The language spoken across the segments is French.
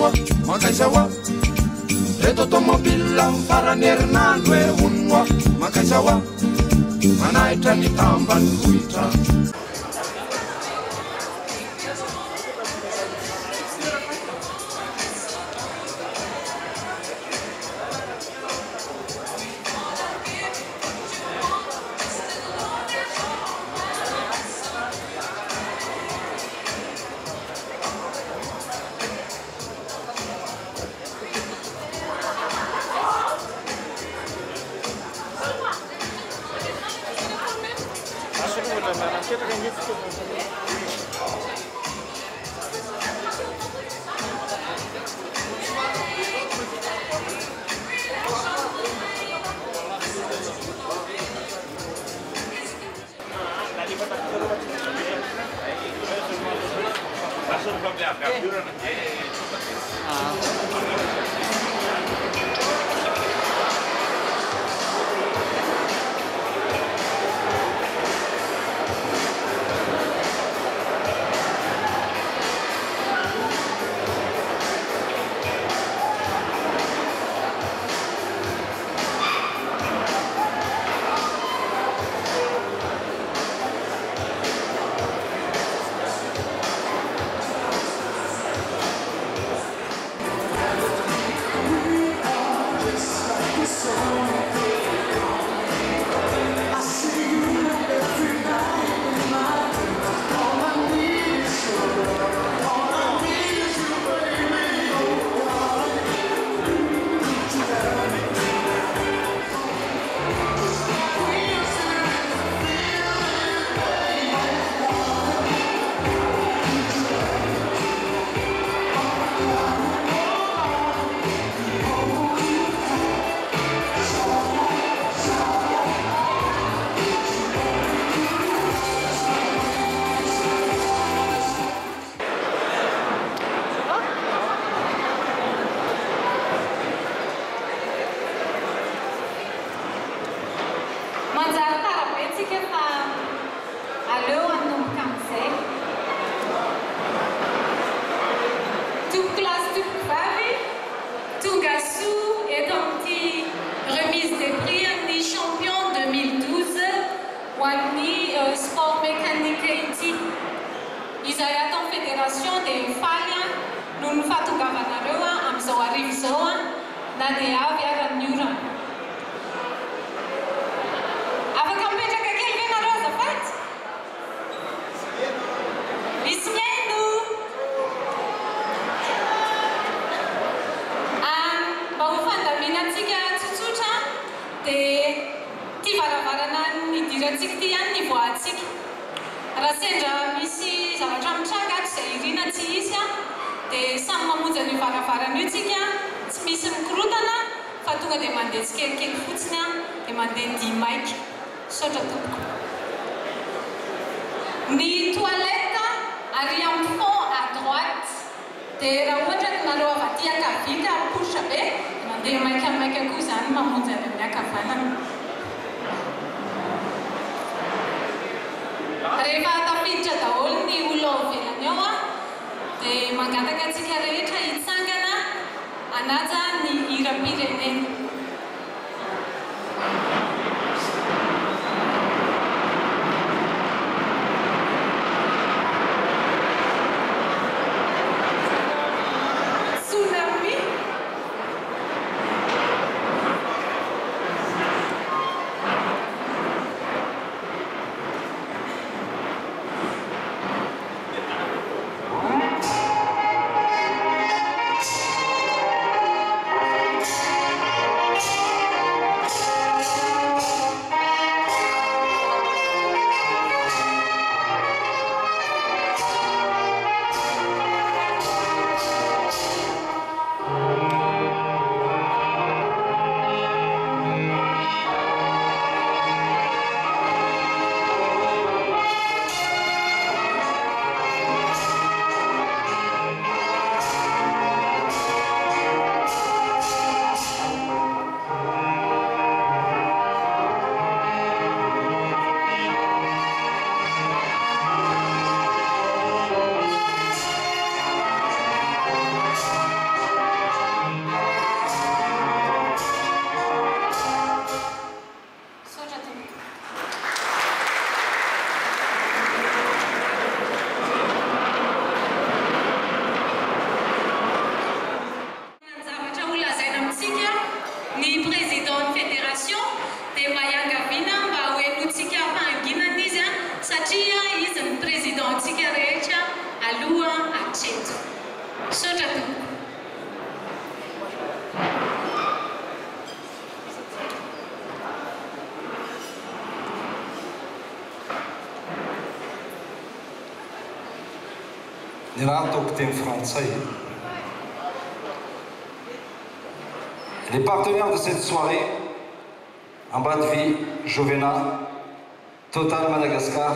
onwa makaisawa reto automobile farany herinandro e onwa makaisawa manahitra ny tambany vohitra. Les partenaires de cette soirée, en bas de vie, Jovena, Total Madagascar,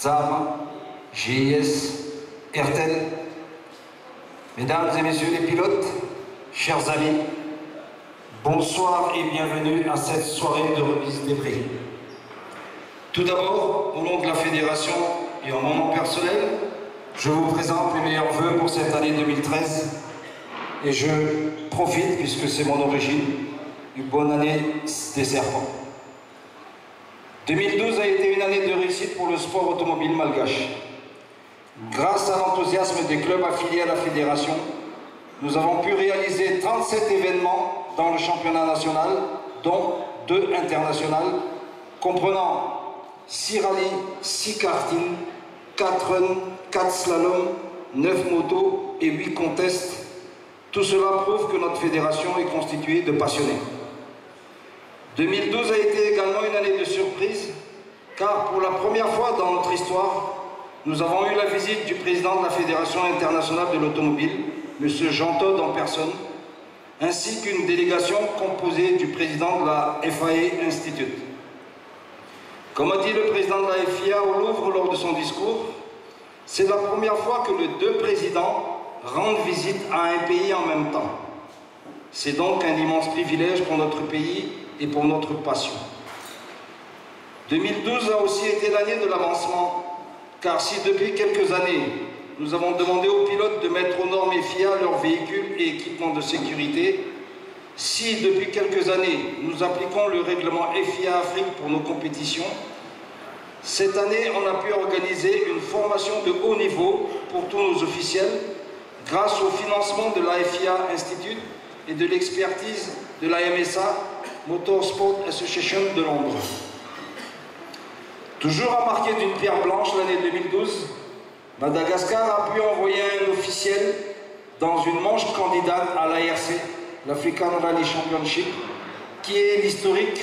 ZAM, GIS, RTL, mesdames et messieurs les pilotes, chers amis, bonsoir et bienvenue à cette soirée de remise des prix. Tout d'abord, au nom de la fédération et en mon nom personnel, je vous présente les meilleurs vœux pour cette année 2013 et je profite, puisque c'est mon origine, une bonne année des serpents. 2012 a été une année de réussite pour le sport automobile malgache. Grâce à l'enthousiasme des clubs affiliés à la fédération, nous avons pu réaliser 37 événements dans le championnat national, dont 2 internationales, comprenant 6 rallyes, 6 karting, 4 runs, 4 slaloms, 9 motos et 8 contests. Tout cela prouve que notre fédération est constituée de passionnés. 2012 a été également une année de surprise, car pour la première fois dans notre histoire, nous avons eu la visite du président de la Fédération internationale de l'automobile, M. Jean Todt en personne, ainsi qu'une délégation composée du président de la FIA Institute. Comme a dit le président de la FIA au Louvre lors de son discours, c'est la première fois que les 2 présidents rendent visite à un pays en même temps. C'est donc un immense privilège pour notre pays et pour notre passion. 2012 a aussi été l'année de l'avancement, car si depuis quelques années, nous avons demandé aux pilotes de mettre aux normes FIA leurs véhicules et équipements de sécurité, si depuis quelques années, nous appliquons le règlement FIA Afrique pour nos compétitions, cette année, on a pu organiser une formation de haut niveau pour tous nos officiels grâce au financement de la FIA Institute et de l'expertise de la MSA, Motorsport Association de Londres. Toujours à marquer d'une pierre blanche l'année 2012, Madagascar a pu envoyer un officiel dans une manche candidate à l'ARC, l'African Rally Championship, qui est l'historique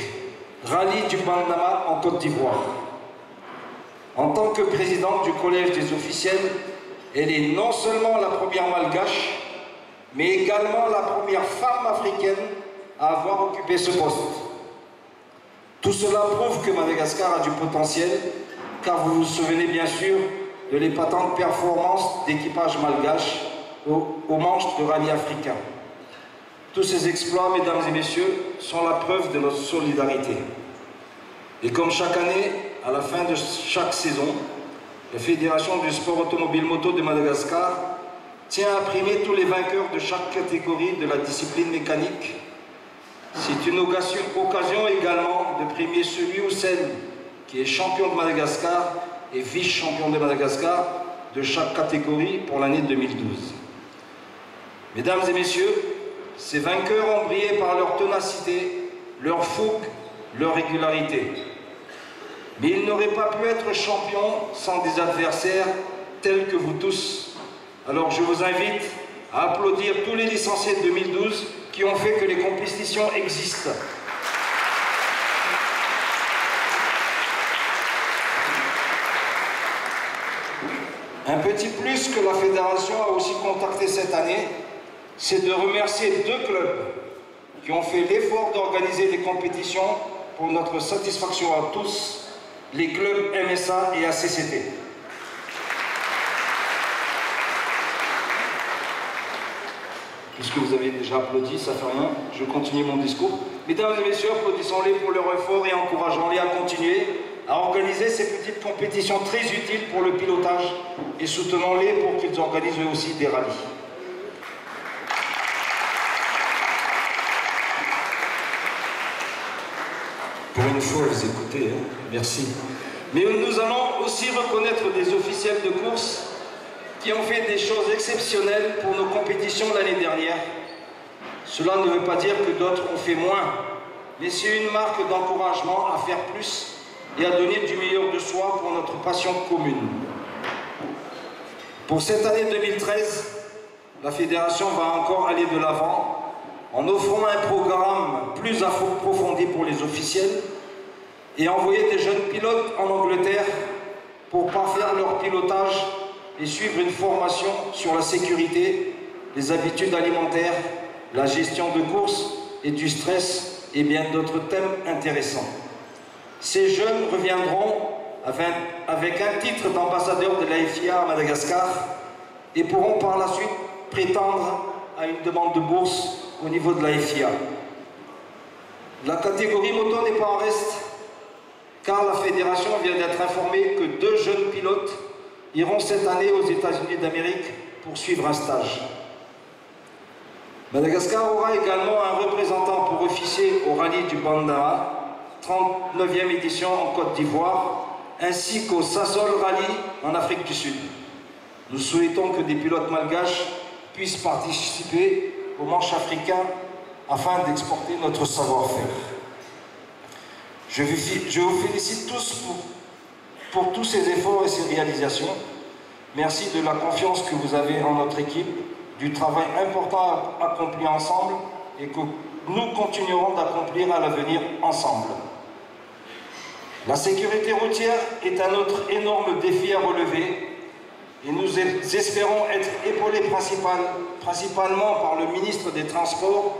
rallye du Bandama en Côte d'Ivoire. En tant que présidente du collège des officiels, elle est non seulement la première malgache, mais également la première femme africaine à avoir occupé ce poste. Tout cela prouve que Madagascar a du potentiel, car vous vous souvenez bien sûr de l'épatante performance d'équipage malgache aux manches de rallye africain. Tous ces exploits, mesdames et messieurs, sont la preuve de notre solidarité. Et comme chaque année, à la fin de chaque saison, la Fédération du sport automobile moto de Madagascar tient à primer tous les vainqueurs de chaque catégorie de la discipline mécanique. C'est une occasion également de primer celui ou celle qui est champion de Madagascar et vice-champion de Madagascar de chaque catégorie pour l'année 2012. Mesdames et messieurs, ces vainqueurs ont brillé par leur ténacité, leur fougue, leur régularité. Mais ils n'auraient pas pu être champions sans des adversaires tels que vous tous. Alors je vous invite à applaudir tous les licenciés de 2012 qui ont fait que les compétitions existent. Un petit plus que la fédération a aussi contacté cette année, c'est de remercier 2 clubs qui ont fait l'effort d'organiser des compétitions pour notre satisfaction à tous, les clubs MSA et ACCT. Puisque vous avez déjà applaudi, ça fait rien, je continue mon discours. Mesdames et messieurs, applaudissons-les pour leur effort et encourageons-les à continuer à organiser ces petites compétitions très utiles pour le pilotage et soutenons-les pour qu'ils organisent eux aussi des rallyes. Pour une fois, vous écoutez, hein? Merci. Mais nous allons aussi reconnaître des officiels de course qui ont fait des choses exceptionnelles pour nos compétitions l'année dernière. Cela ne veut pas dire que d'autres ont fait moins, mais c'est une marque d'encouragement à faire plus et à donner du meilleur de soi pour notre passion commune. Pour cette année 2013, la fédération va encore aller de l'avant en offrant un programme plus approfondi pour les officiels et envoyer des jeunes pilotes en Angleterre pour parfaire leur pilotage et suivre une formation sur la sécurité, les habitudes alimentaires, la gestion de course et du stress et bien d'autres thèmes intéressants. Ces jeunes reviendront avec un titre d'ambassadeur de la FIA à Madagascar et pourront par la suite prétendre à une demande de bourse au niveau de la FIA. La catégorie moto n'est pas en reste, car la fédération vient d'être informée que 2 jeunes pilotes iront cette année aux États-Unis d'Amérique pour suivre un stage. Madagascar aura également un représentant pour officier au rallye du Bandara, 39e édition en Côte d'Ivoire, ainsi qu'au Sassol Rally en Afrique du Sud. Nous souhaitons que des pilotes malgaches puissent participer aux manches africains afin d'exporter notre savoir-faire. Je vous félicite tous pour tous ces efforts et ces réalisations. Merci de la confiance que vous avez en notre équipe, du travail important accompli ensemble et que nous continuerons d'accomplir à l'avenir ensemble. La sécurité routière est un autre énorme défi à relever et nous espérons être épaulés principalement par le ministre des Transports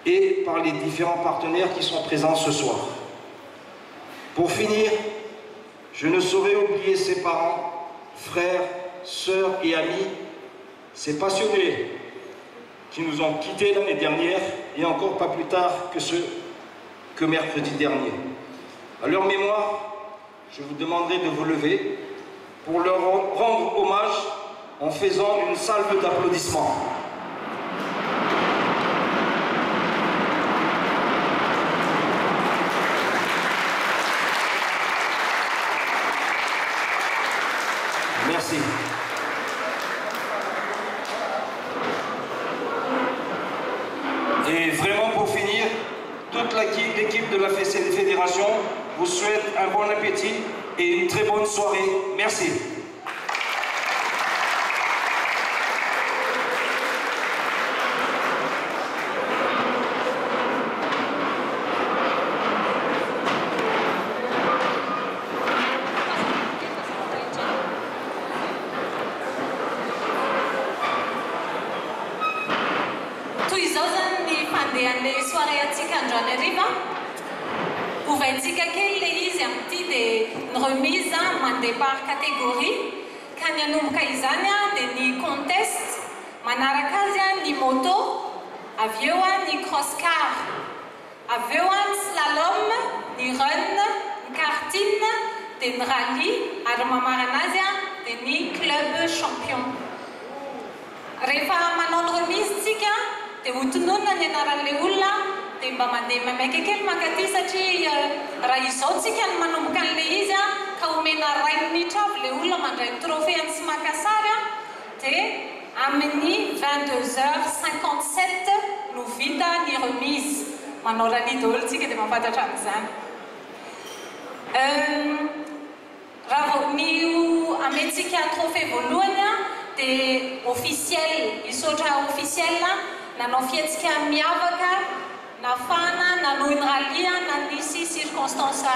et par les différents partenaires qui sont présents ce soir. Pour finir, je ne saurais oublier ses parents, frères, sœurs et amis, ces passionnés qui nous ont quittés l'année dernière et encore pas plus tard que mercredi dernier. À leur mémoire, je vous demanderai de vous lever pour leur rendre hommage en faisant une salve d'applaudissements. Merci. Et vraiment pour finir, toute l'équipe de la fédération vous souhaite un bon appétit et une très bonne soirée. Merci. Ovaintsika kely le izy amin'ity dia ny remise mandeha par catégorie ka ny anomboka izany dia ny contest manaraka azy ny moto avy eo ny cross car avy eo ny slalom ny run ny karting dia ny rallye ary mamarana azy dia ny club champion rehefa manao ny remise tsika dia hotononona ny anaran'ilay olona dia mba mandeha mamaika kely mankaty satria raha izao tsika ny manomboka an'ilay izy ka omena 2 minitra avy ilay olona mandray ny trophée sy makasary dia amin'ny 22h57 no vita ny remise manao rallye daholo tsika dia mampatatra amin'izany raha vao ny amentsika trophée voalohany dia officiel isotra officiel nanao fietsika miavaka nafana nanao ny rallye na nisy circonstance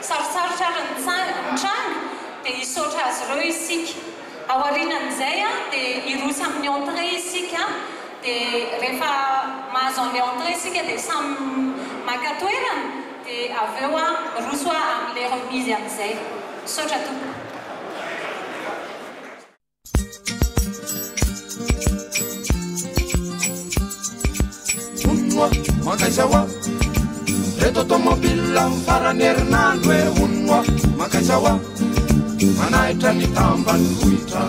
sarosarotra ary nitranga dia isotra azy ireo isika aorianan'izay dia irosa amin'ny entrée isika dia rehefa mahazo an'ilay entrée isika dia samy maka toerana dia avy eo roso amin'ilay remise amin'izay sotra tompo Makaisawa reto automobile farany herinandro hoe honona makaisawa manaitra ny tambany vohitra